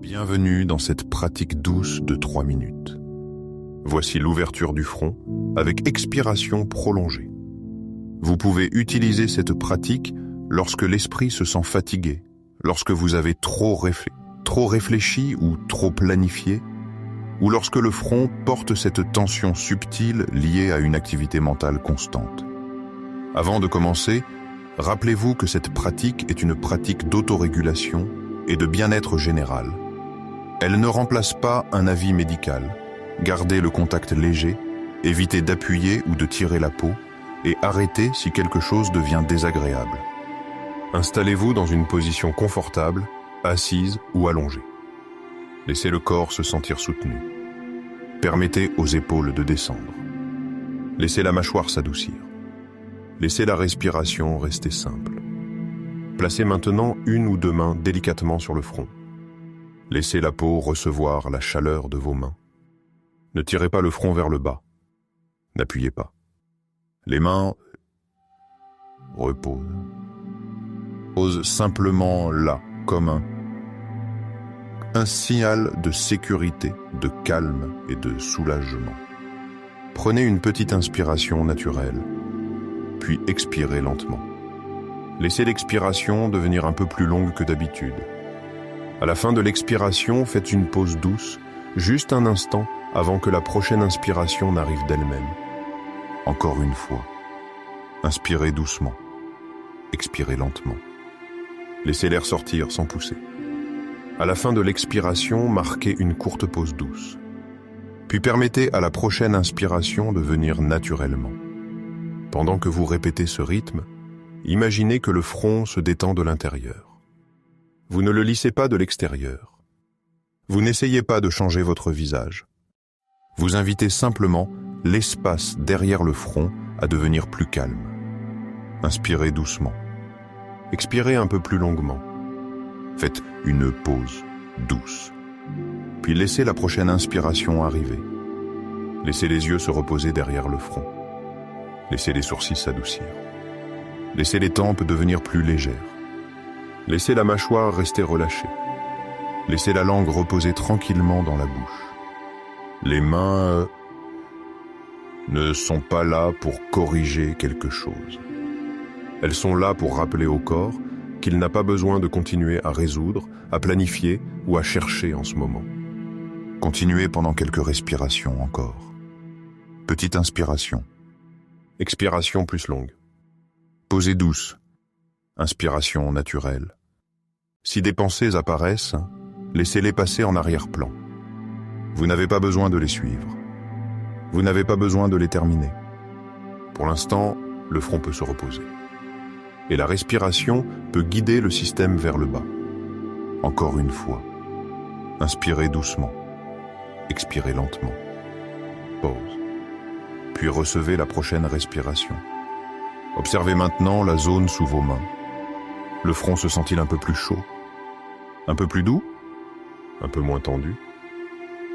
Bienvenue dans cette pratique douce de 3 minutes. Voici l'ouverture du front avec expiration prolongée. Vous pouvez utiliser cette pratique lorsque l'esprit se sent fatigué, lorsque vous avez trop réfléchi ou trop planifié, ou lorsque le front porte cette tension subtile liée à une activité mentale constante. Avant de commencer, rappelez-vous que cette pratique est une pratique d'autorégulation et de bien-être général. Elle ne remplace pas un avis médical. Gardez le contact léger, évitez d'appuyer ou de tirer la peau et arrêtez si quelque chose devient désagréable. Installez-vous dans une position confortable, assise ou allongée. Laissez le corps se sentir soutenu. Permettez aux épaules de descendre. Laissez la mâchoire s'adoucir. Laissez la respiration rester simple. Placez maintenant une ou deux mains délicatement sur le front. Laissez la peau recevoir la chaleur de vos mains. Ne tirez pas le front vers le bas. N'appuyez pas. Les mains reposent. Posent simplement là, comme un signal de sécurité, de calme et de soulagement. Prenez une petite inspiration naturelle, puis expirez lentement. Laissez l'expiration devenir un peu plus longue que d'habitude. À la fin de l'expiration, faites une pause douce, juste un instant avant que la prochaine inspiration n'arrive d'elle-même. Encore une fois. Inspirez doucement. Expirez lentement. Laissez l'air sortir sans pousser. À la fin de l'expiration, marquez une courte pause douce. Puis permettez à la prochaine inspiration de venir naturellement. Pendant que vous répétez ce rythme, imaginez que le front se détend de l'intérieur. Vous ne le lissez pas de l'extérieur. Vous n'essayez pas de changer votre visage. Vous invitez simplement l'espace derrière le front à devenir plus calme. Inspirez doucement. Expirez un peu plus longuement. Faites une pause douce. Puis laissez la prochaine inspiration arriver. Laissez les yeux se reposer derrière le front. Laissez les sourcils s'adoucir. Laissez les tempes devenir plus légères. Laissez la mâchoire rester relâchée. Laissez la langue reposer tranquillement dans la bouche. Les mains ne sont pas là pour corriger quelque chose. Elles sont là pour rappeler au corps qu'il n'a pas besoin de continuer à résoudre, à planifier ou à chercher en ce moment. Continuez pendant quelques respirations encore. Petite inspiration. Expiration plus longue. Posez douce. Inspiration naturelle. Si des pensées apparaissent, laissez-les passer en arrière-plan. Vous n'avez pas besoin de les suivre. Vous n'avez pas besoin de les terminer. Pour l'instant, le front peut se reposer. Et la respiration peut guider le système vers le bas. Encore une fois. Inspirez doucement. Expirez lentement. Pause. Puis recevez la prochaine respiration. Observez maintenant la zone sous vos mains. Le front se sent-il un peu plus chaud? Un peu plus doux? Un peu moins tendu?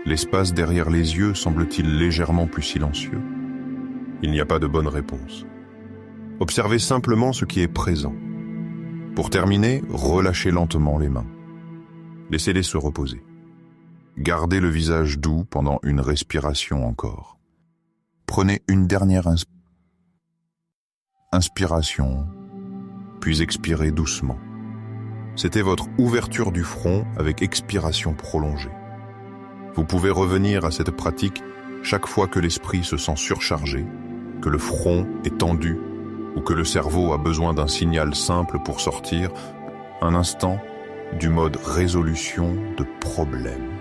L'espace derrière les yeux semble-t-il légèrement plus silencieux? Il n'y a pas de bonne réponse. Observez simplement ce qui est présent. Pour terminer, relâchez lentement les mains. Laissez-les se reposer. Gardez le visage doux pendant une respiration encore. Prenez une dernière inspiration, puis expirez doucement. C'était votre ouverture du front avec expiration prolongée. Vous pouvez revenir à cette pratique chaque fois que l'esprit se sent surchargé, que le front est tendu ou que le cerveau a besoin d'un signal simple pour sortir un instant du mode résolution de problème.